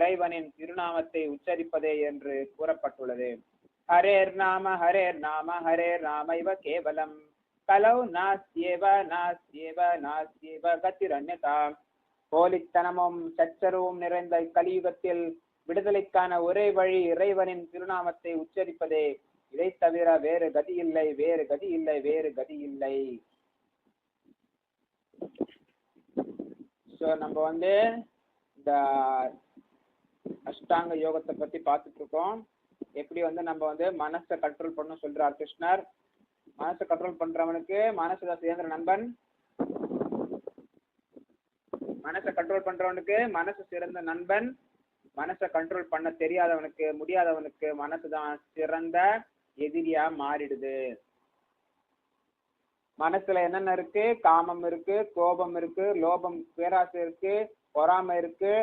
இறைவனின் திருநாமத்தை உச்சரிப்பதே என்று கூறப்பட்டுள்ளது. ஹரேர் நாம ஹரே ராமைவ கேவலம் கலௌ நாஸ்யேவ கதிரன்யதா. போலித்தனமும் சச்சரவும் நிறைந்த கலியுகத்தில் விடுதலைக்கான ஒரே வழி இறைவனின் திருநாமத்தை உச்சரிப்பதே. இதை தவிர வேறு கதி இல்லை, வேறு கதி இல்லை, வேறு கதி இல்லை. ஸோ நம்ம இந்த அஷ்டாங்க யோகத்தை பத்தி பார்த்துட்டு இருக்கோம். எப்படி நம்ம மனசை கண்ட்ரோல் பண்ணணும் சொல்றார் கிருஷ்ணர். மனசை கண்ட்ரோல் பண்றவனுக்கு மனசுதான் சேர்ந்த நண்பன். மனசை கண்ட்ரோல் பண்றவனுக்கு மனசு சிறந்த நண்பன். மனசை கண்ட்ரோல் பண்ண தெரியாதவனுக்கு முடியாதவனுக்கு மனசுதான் சிறந்த எதிரியா மாறிடுது. மனசுல என்னென்ன இருக்கு? காமம் இருக்கு, கோபம் இருக்கு, லோபம் பேராசை இருக்கு, பொறாமை இருக்கு,